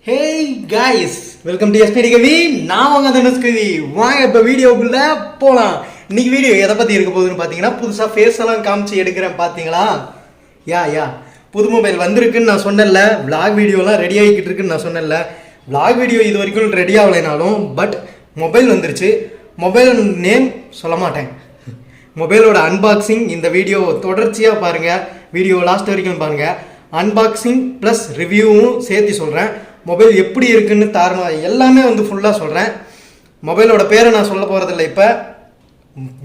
Hey guys, welcome to SPD Kavi. நான் உங்க தனுஷ்கவி. வாங்க இப்போ வீடியோக்குள்ள போகலாம். இன்னைக்கு வீடியோ எதை பற்றி இருக்க போகுதுன்னு பார்த்தீங்கன்னா, புதுசாக ஃபேஸ் எல்லாம் காமிச்சு எடுக்கிறேன் பார்த்தீங்களா. யா புது மொபைல் வந்திருக்குன்னு நான் சொன்னேன்ல. விளாக் வீடியோலாம் ரெடி ஆகிக்கிட்டு இருக்குன்னு நான் சொன்னேன்ல. விளாக் வீடியோ இது வரைக்கும் ரெடி ஆகலைனாலும் பட் மொபைல் வந்துருச்சு. மொபைல் நேம் சொல்ல மாட்டேன். மொபைலோட அன்பாக்சிங் இந்த வீடியோ தொடர்ச்சியாக பாருங்கள். வீடியோ லாஸ்ட் வரைக்கும் பாருங்கள். அன்பாக்சிங் ப்ளஸ் ரிவ்யூவும் சேர்த்து சொல்கிறேன். மொபைல் எப்படி இருக்குன்னு எல்லாமே ஃபுல்லாக சொல்கிறேன். மொபைலோட பேரை நான் சொல்ல போகிறதில்ல. இப்போ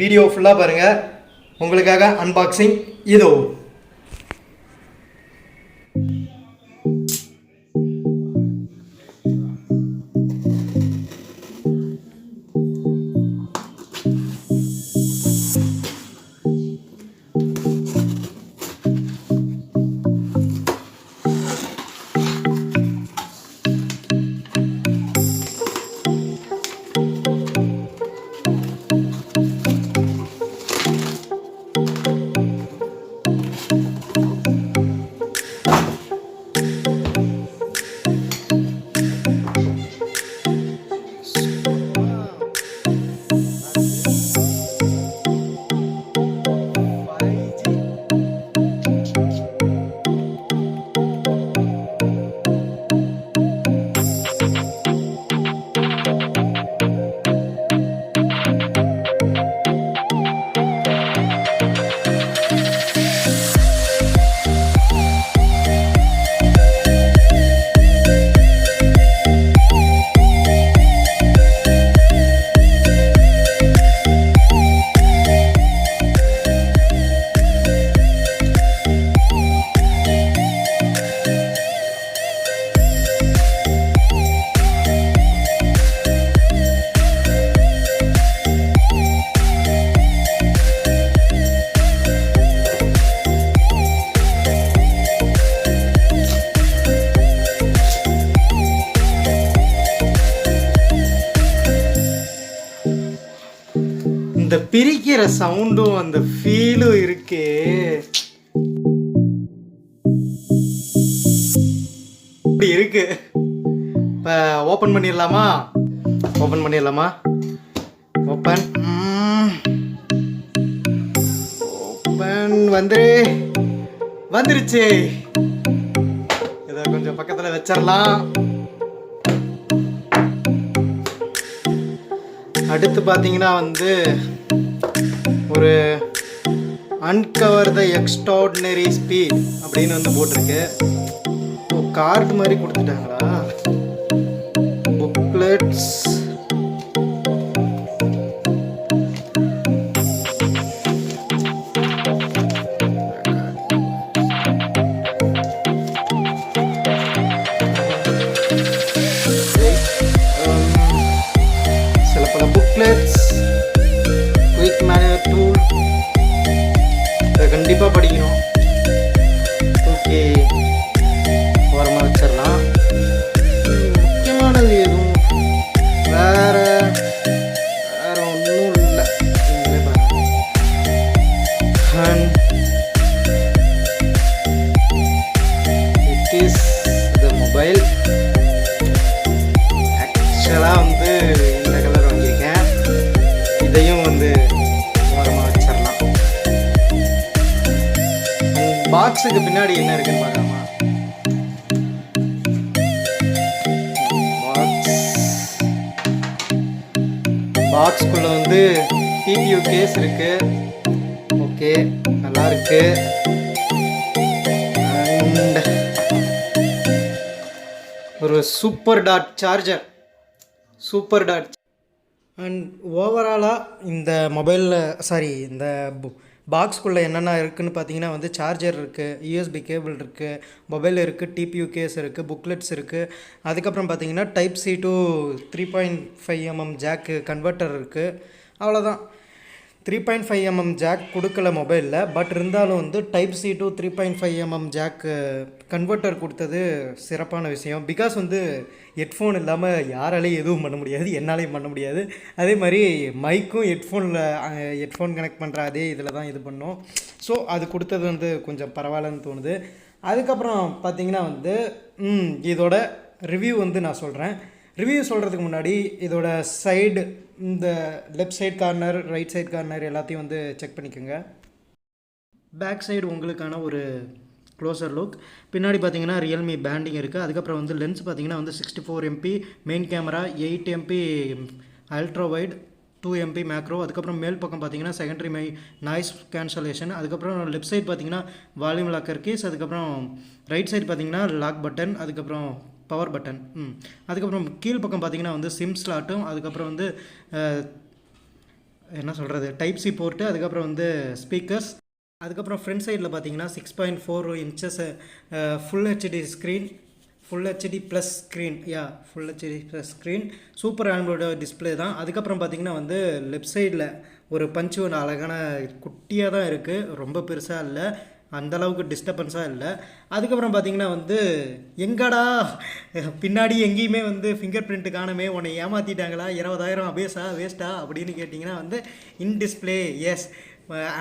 வீடியோ ஃபுல்லாக பாருங்கள். உங்களுக்காக அன்பாக்சிங் இதோ. இந்த பிரிக்கிற சவுண்டும் அந்த ஃபீலும் இருக்கே, இப்படி இருக்கு. இப்போ ஓப்பன் பண்ணிடலாமா? ஓப்பன் வந்துருச்சு. இதை கொஞ்சம் பக்கத்தில் வச்சிடலாம். அடுத்து பார்த்தீங்கன்னா ஒரு அன்கவர் த எக்ஸ்ட்ராடினரி ஸ்பீட் அப்படின்னு போட்டிருக்கு. கார்டு மாதிரி கொடுத்துட்டாங்களா? புக்லெட்ஸ், சில பல புக்லெட்ஸ், குயிக் மேனுவல் டூல். இதை கண்டிப்பாக படிக்கணும். ஓகே, ஓரமாக வச்சிடலாம். முக்கியமானது எதுவும் வேற ஒன்றும் இல்லை. It is the mobile. ஆக்சுவலாக இந்த கலர் வாங்கியிருக்கேன். இதையும் ஓரமாக வச்சிடலாம். பாக்ஸுக்கு பின்னாடி என்ன இருக்குன்னு பார்க்கலாமா? பாக்ஸ்குள்ள டிபியூ கேஸ் இருக்கு. ஓகே, நல்லா இருக்கு. அண்ட் ஒரு சூப்பர் டாட் சார்ஜர். அண்ட் ஓவராலாக இந்த இந்த பாக்ஸ்குள்ளே என்னென்ன இருக்குதுன்னு பார்த்தீங்கன்னா சார்ஜர் இருக்குது, யூஎஸ்பி கேபிள் இருக்குது, மொபைல் இருக்குது, டிபியூ கேஸ் இருக்குது, புக்லெட்ஸ் இருக்குது. அதுக்கப்புறம் பார்த்தீங்கன்னா Type-C to 3.5mm jack converter இருக்குது. அவ்வளோதான். 3.5mm ஜாக் கொடுக்கல மொபைலில். பட் இருந்தாலும் Type-C to 3.5mm jack converter கொடுத்தது சிறப்பான விஷயம். பிகாஸ் ஹெட்ஃபோன் இல்லாமல் யாராலையும் எதுவும் பண்ண முடியாது, என்னாலையும் பண்ண முடியாது. அதே மாதிரி மைக்கும் ஹெட்ஃபோன் கனெக்ட் பண்ணுற அதே இதில் தான் இது பண்ணோம். ஸோ அது கொடுத்தது கொஞ்சம் பரவாயில்லன்னு தோணுது. அதுக்கப்புறம் பார்த்திங்கன்னா இதோட ரிவ்யூ வந்து நான் சொல்கிறேன். ரிவ்யூ சொல்கிறதுக்கு முன்னாடி இதோட சைடு, இந்த left side corner, right side corner எல்லாத்தையும் வந்து செக் பண்ணிக்கோங்க. பேக் சைடு உங்களுக்கான ஒரு க்ளோசர் லுக். பின்னாடி பார்த்தீங்கன்னா ரியல்மி பேண்டிங் இருக்குது. அதுக்கப்புறம் வந்து லென்ஸ் பார்த்தீங்கன்னா வந்து 64 MP main camera, 8 MP ultra wide, 2 MP macro. அதுக்கப்புறம் மேல் பக்கம் பார்த்தீங்கன்னா செகண்டரி நாய்ஸ் கேன்சலேஷன். அதுக்கப்புறம் லெஃப்ட் சைடு பார்த்தீங்கன்னா வால்யூம் லாக்கர் கீஸ். அதுக்கப்புறம் ரைட் சைடு பார்த்தீங்கன்னா லாக் பட்டன், அதுக்கப்புறம் பவர் பட்டன். அதுக்கப்புறம் கீழ் பக்கம் பார்த்தீங்கன்னா வந்து சிம் ஸ்லாட்டும், அதுக்கப்புறம் வந்து என்ன சொல்கிறது, டைப் சி போர்ட்டு, அதுக்கப்புறம் வந்து ஸ்பீக்கர்ஸ். அதுக்கப்புறம் ஃப்ரண்ட் சைடில் பார்த்தீங்கன்னா 6.4 inches full HD screen, full HD plus screen, full HD plus screen, super Android display தான். அதுக்கப்புறம் பார்த்தீங்கன்னா வந்து லெஃப்ட் சைடில் ஒரு பஞ்சு ஒன்று அழகான குட்டியாக தான் இருக்குது, ரொம்ப பெருசாக இல்லை, அந்தளவுக்கு டிஸ்டர்பன்ஸாக இல்லை. அதுக்கப்புறம் பார்த்தீங்கன்னா வந்து எங்கடா பின்னாடி எங்கேயுமே வந்து ஃபிங்கர் பிரிண்ட்டு காணுமே, உன்னை ஏமாற்றிட்டாங்களா, 20,000 வேஸ்ட்டா அப்படின்னு கேட்டிங்கன்னா வந்து இன் டிஸ்பிளே, எஸ்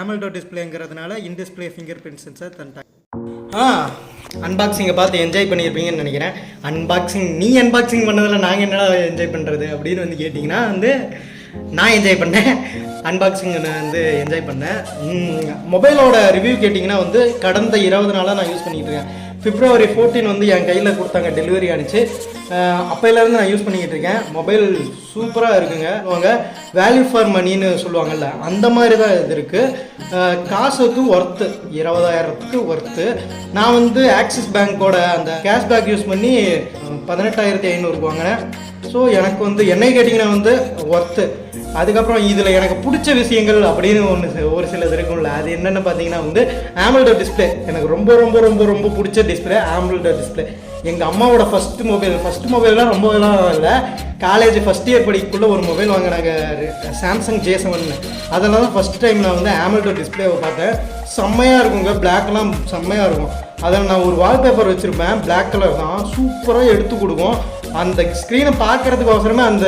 AMOLED டிஸ்பிளேங்கிறதுனால in display fingerprint sensor தந்துட்டாங்க. அன்பாக்சிங்கை பார்த்து என்ஜாய் பண்ணியிருப்பீங்கன்னு நினைக்கிறேன். நீ அன்பாக்சிங் பண்ணதில் நாங்கள் என்னடா என்ஜாய் பண்ணுறது அப்படின்னு வந்து கேட்டிங்கன்னா வந்து நான் என்ஜாய் பண்ணேன், அன்பாக்சிங் வந்து என்ஜாய் பண்ணேன். மொபைலோட ரிவ்யூ கேட்டிங்கன்னா வந்து கடந்த 20 நாளாக நான் யூஸ் பண்ணிகிட்டு இருக்கேன். February 14 வந்து என் கையில் கொடுத்தாங்க, டெலிவரி ஆனிச்சு. அப்போலேருந்து நான் யூஸ் பண்ணிக்கிட்டு இருக்கேன். மொபைல் சூப்பராக இருக்குங்க. அவங்க வேல்யூ ஃபார் மணின்னு சொல்லுவாங்கள்ல, அந்த மாதிரி தான் இது இருக்குது. காசுக்கு ஒர்த்து, 20,000க்கு ஒர்த்து. நான் வந்து ஆக்சிஸ் பேங்க்கோட அந்த கேஷ்பேக் யூஸ் பண்ணி 18,500 வாங்கினேன். ஸோ எனக்கு வந்து என்னை கேட்டிங்கன்னா வந்து ஒர்த்து. அதுக்கப்புறம் இதில் எனக்கு பிடிச்ச விஷயங்கள் அப்படின்னு ஒரு சிலது இருக்கும்ல, அது என்னென்னு பார்த்தீங்கன்னா வந்து AMOLED டிஸ்பிளே. எனக்கு ரொம்ப ரொம்ப ரொம்ப ரொம்ப பிடிச்ச டிஸ்பிளே AMOLED டிஸ்பிளே. எங்கள் அம்மாவோட ஃபஸ்ட்டு மொபைல்லாம் ரொம்பலாம் இல்லை, காலேஜ் ஃபஸ்ட் இயர் படிக்கக்குள்ளே ஒரு மொபைல் வாங்கினாங்க, சாம்சங் J7. அதெல்லாம் தான் ஃபஸ்ட் டைம் நான் வந்து AMOLED டிஸ்பிளேவை பார்த்தேன். செம்மையாக இருக்குங்க, பிளாக்லாம் செம்மையாக இருக்கும். அதில் நான் ஒரு வால்பேப்பர் வச்சுருப்பேன், பிளாக் கலர் தான், சூப்பராக எடுத்து கொடுக்கும். அந்த ஸ்க்ரீனை பார்க்குறதுக்கு அவசரமே அந்த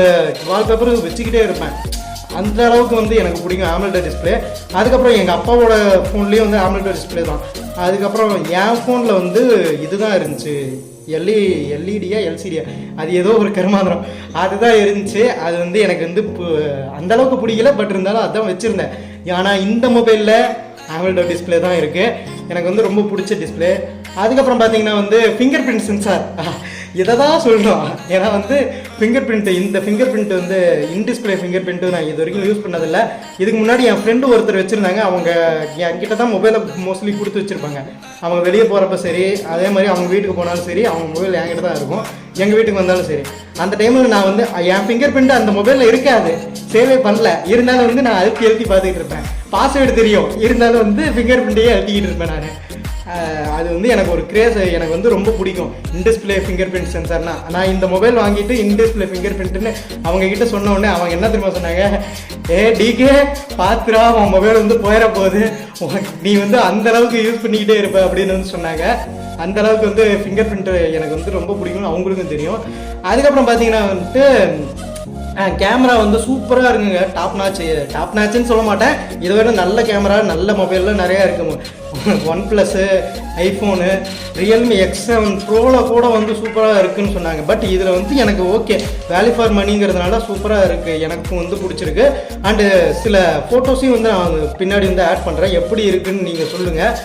வால்பேப்பர் வச்சுக்கிட்டே இருப்பேன். அந்த அளவுக்கு வந்து எனக்கு பிடிக்கும் AMOLED டிஸ்பிளே. அதுக்கப்புறம் எங்கள் அப்பாவோட ஃபோன்லேயும் வந்து AMOLED டிஸ்பிளே தான். அதுக்கப்புறம் என் ஃபோனில் வந்து இதுதான் இருந்துச்சு, எல்இடியா எல்சிடியா, அது ஏதோ ஒரு கருமாந்திரம் அதுதான் இருந்துச்சு. அது வந்து எனக்கு வந்து அந்தளவுக்கு பிடிக்கல, பட் இருந்தாலும் அதுதான் வச்சுருந்தேன். ஆனால் இந்த மொபைலில் AMOLED டிஸ்பிளே தான் இருக்குது, எனக்கு வந்து ரொம்ப பிடிச்ச டிஸ்பிளே. அதுக்கப்புறம் பார்த்தீங்கன்னா வந்து ஃபிங்கர் பிரிண்ட் சென்சார், இதை தான் சொல்லணும். ஏன்னா வந்து இந்த ஃபிங்கர் பிரிண்ட் வந்து இன் டிஸ்பிளே ஃபிங்கர் பிரிண்ட்டு நான் இது வரைக்கும் யூஸ் பண்ணதில்லை. இதுக்கு முன்னாடி என் ஃப்ரெண்டு ஒருத்தர் வச்சுருந்தாங்க, அவங்க என்கிட்ட தான் மொபைலை மோஸ்ட்லி கொடுத்து வச்சுருப்பாங்க. அவங்க வெளியே போகிறப்ப சரி, அதே மாதிரி அவங்க வீட்டுக்கு போனாலும் சரி, அவங்க மொபைல் என்கிட்ட தான் இருக்கும். எங்கள் வீட்டுக்கு வந்தாலும் சரி, அந்த டைமில் நான் வந்து என் ஃபிங்கர் பிரிண்ட் அந்த மொபைலில் இருக்காது, சேவே பண்ணல. இருந்தாலும் வந்து நான் எழுத்தி பார்த்துக்கிட்டு இருப்பேன். பாஸ்வேர்டு தெரியும், இருந்தாலும் வந்து ஃபிங்கர் பிரிண்ட்டையே எழுத்திக்கிட்டு இருப்பேன் நான். அது வந்து எனக்கு ஒரு கிரேஸ், எனக்கு வந்து ரொம்ப பிடிக்கும் இன்டிஸ்பிளே ஃபிங்கர் பிரிண்ட் சென்சார்னா. நான் இந்த மொபைல் வாங்கிட்டு இன்டிஸ்பிளே ஃபிங்கர் பிரிண்ட்னு அவங்க கிட்ட சொன்ன உடனே அவங்க என்ன தெரியுமா சொன்னாங்க, டிகே பாத்துரா, உன் மொபைல் வந்து போயிட போகுது, நீ வந்து அந்த அளவுக்கு யூஸ் பண்ணிக்கிட்டே இருப்ப அப்படின்னு வந்து சொன்னாங்க. அந்த அளவுக்கு வந்து ஃபிங்கர் பிரிண்ட் எனக்கு வந்து ரொம்ப பிடிக்கும்னு அவங்களுக்கும் தெரியும். அதுக்கப்புறம் பார்த்தீங்கன்னா வந்துட்டு கேமரா வந்து சூப்பராக இருக்குங்க, டாப் நாச்சுன்னு சொல்ல மாட்டேன், இதை விட நல்ல கேமரா நல்ல மொபைலில் நிறையா இருக்குங்க. OnePlus, ஐஃபோனு, ரியல்மி X7 ப்ரோவில் கூட வந்து சூப்பராக இருக்குதுன்னு சொன்னாங்க. பட் இதில் வந்து எனக்கு ஓகே, வேல்யூ ஃபார் மணிங்கிறதுனால சூப்பராக இருக்குது, எனக்கும் வந்து பிடிச்சிருக்கு. அண்டு சில ஃபோட்டோஸையும் வந்து நான் பின்னாடி வந்து ஆட் பண்ணுறேன், எப்படி இருக்குதுன்னு நீங்கள் சொல்லுங்கள்.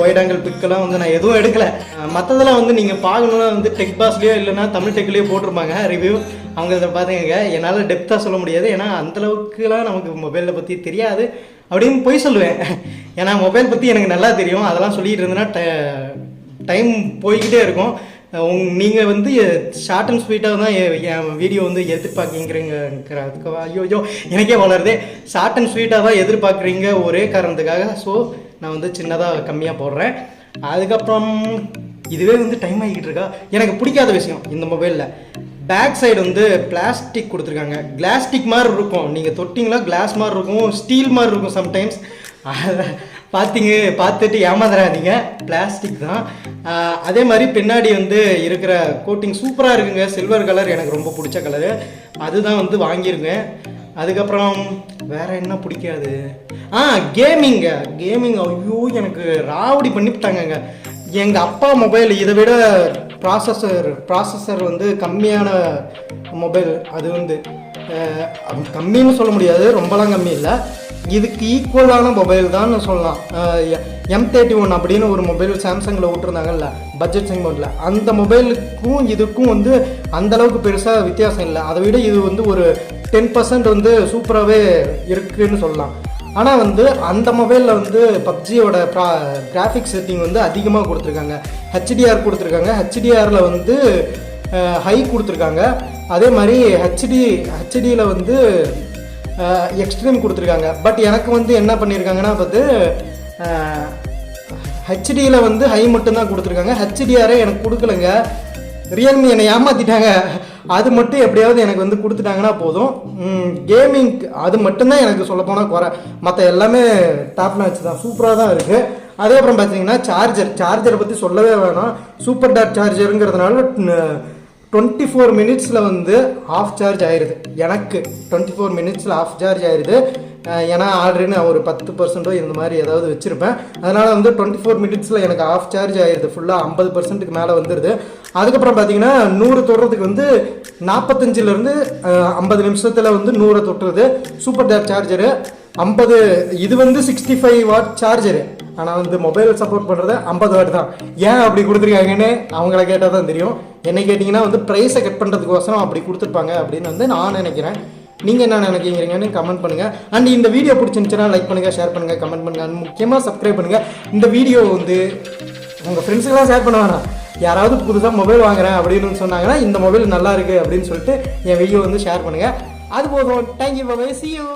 ஒயிட் ஆங்கிள் பிக்கெல்லாம் வந்து நான் எதுவும் எடுக்கலை. மற்றதெல்லாம் வந்து நீங்கள் பார்க்கணுன்னா வந்து டெக் பாஸ்லேயோ இல்லைனா தமிழ் டெக்லேயோ போட்டிருப்பாங்க ரிவ்யூ, அவங்க இதை பார்த்துங்க. என்னால் டெப்த்தாக சொல்ல முடியாது, ஏன்னா அந்தளவுக்குலாம் நமக்கு மொபைலை பற்றி தெரியாது அப்படின்னு போய் சொல்லுவேன். ஏன்னா மொபைல் பற்றி எனக்கு நல்லா தெரியும், அதெல்லாம் சொல்லிகிட்டு இருந்தேன்னா டைம் போய்கிட்டே இருக்கும். நீங்கள் வந்து ஷார்ட் அண்ட் ஸ்வீட்டாக தான் என் வீடியோ வந்து எதிர்பார்க்குறீங்கிறதுக்கு ஐயோ எனக்கே வளருதே. ஷார்ட் அண்ட் ஸ்வீட்டாக தான் எதிர்பார்க்குறீங்க ஒரே காரணத்துக்காக. ஸோ நான் வந்து சின்னதாக கம்மியாக போடுறேன். அதுக்கப்புறம் இதுவே வந்து டைம் ஆகிக்கிட்டு இருக்கா. எனக்கு பிடிக்காத விஷயம் இந்த மொபைலில் பேக் சைடு வந்து பிளாஸ்டிக் கொடுத்துருக்காங்க. கிளாஸ்டிக் மாதிரி இருக்கும், நீங்கள் தொட்டிங்களா கிளாஸ் மாதிரி இருக்கும், ஸ்டீல் மாதிரி இருக்கும் சம்டைம்ஸ். பார்த்துட்டு ஏமாந்துடாதீங்க, பிளாஸ்டிக் தான். அதே மாதிரி பின்னாடி வந்து இருக்கிற கோட்டிங் சூப்பராக இருக்குங்க. சில்வர் கலர் எனக்கு ரொம்ப பிடிச்ச கலரு, அதுதான் வந்து வாங்கியிருக்கேன். அதுக்கப்புறம் வேறு என்ன பிடிக்காது, கேமிங் ஐயோ எனக்கு ராவடி பண்ணிவிட்டாங்கங்க. எங்கள் அப்பா மொபைல் இதை விட ப்ராசஸர் வந்து கம்மியான மொபைல். அது வந்து கம்மின்னு சொல்ல முடியாது, ரொம்பலாம் கம்மி இல்லை, இதுக்கு ஈக்குவலான மொபைல் தான் சொல்லலாம். M31 அப்படின்னு ஒரு மொபைல் சாம்சங்கில் விட்டுருந்தாங்கல்ல பட்ஜெட் செக்மெண்ட்டில், அந்த மொபைலுக்கும் இதுக்கும் வந்து அந்தளவுக்கு பெருசாக வித்தியாசம் இல்லை. அதை விட இது வந்து ஒரு 10% வந்து சூப்பராகவே இருக்குதுன்னு சொல்லலாம். ஆனால் வந்து அந்த மொபைலில் வந்து பப்ஜியோட கிராஃபிக்ஸ் செட்டிங் வந்து அதிகமாக கொடுத்துருக்காங்க. HDR கொடுத்துருக்காங்க, HDRல வந்து ஹை கொடுத்துருக்காங்க. அதே மாதிரி ஹெச்டியில் வந்து எக்ஸ்ட்ரீம் கொடுத்துருக்காங்க. பட் எனக்கு வந்து என்ன பண்ணியிருக்காங்கன்னா பார்த்து ஹெச்டியில் வந்து ஹை மட்டும்தான் கொடுத்துருக்காங்க, HDRே எனக்கு கொடுக்கலங்க. ரியல்மி என்னை ஏமாற்றிட்டாங்க. அது மட்டும் எப்படியாவது எனக்கு வந்து கொடுத்துட்டாங்கன்னா போதும். கேமிங் அது மட்டும்தான் எனக்கு சொல்ல போனால் குறை, மற்ற எல்லாமே டாப் நாட்ச் தான், சூப்பராக தான் இருக்குது. அதுக்கப்புறம் பார்த்தீங்கன்னா சார்ஜரை பற்றி சொல்லவே வேணாம். சூப்பர் டாட் சார்ஜருங்கிறதுனால 24 மினிட்ஸில் வந்து ஆஃப் சார்ஜ் ஆயிடுது. எனக்கு 24 மினிட்ஸில் ஆஃப் சார்ஜ் ஆயிடுது. ஏன்னா ஆல்ரெடி நான் ஒரு 10% இந்த மாதிரி ஏதாவது வச்சுருப்பேன். அதனால் வந்து 24 மினிட்ஸில் எனக்கு ஆஃப் சார்ஜ் ஆயிடுது. ஃபுல்லாக 50%க்கு மேலே வந்துடுது. அதுக்கப்புறம் பார்த்தீங்கன்னா 100 தொடுறதுக்கு வந்து 45லேருந்து 50 நிமிஷத்தில் வந்து 100 தொட்டுறது. சூப்பர் டாட் சார்ஜரு 50, இது வந்து 65 வாட் சார்ஜரு. ஆனால் வந்து மொபைல் சப்போர்ட் பண்ணுறது 50 வாட் தான். ஏன் அப்படி கொடுத்துருக்காங்கன்னு அவங்கள கேட்டால் தான் தெரியும். என்ன கேட்டிங்கன்னா வந்து ப்ரைஸை கட் பண்ணுறதுக்கோசரம் அப்படி கொடுத்துருப்பாங்க அப்படின்னு வந்து நான் நினைக்கிறேன். நீங்கள் என்ன நினைக்கிறீங்கன்னு கமெண்ட் பண்ணுங்கள். அண்ட் இந்த வீடியோ பிடிச்சிருந்துச்சுன்னா லைக் பண்ணுங்கள், ஷேர் பண்ணுங்கள், கமெண்ட் பண்ணுங்கள். அண்ட் முக்கியமாக சப்ஸ்கிரைப் பண்ணுங்கள். இந்த வீடியோ வந்து உங்கள் ஃப்ரெண்ட்ஸுக்கெல்லாம் ஷேர் பண்ண வேணாம். யாராவது புதுசாக மொபைல் வாங்குறேன் அப்படின்னு சொன்னாங்கன்னா இந்த மொபைல் நல்லா இருக்குது அப்படின்னு சொல்லிட்டு என் வீடியோ வந்து ஷேர் பண்ணுங்கள். அது போதும். Thank you, bye, see you.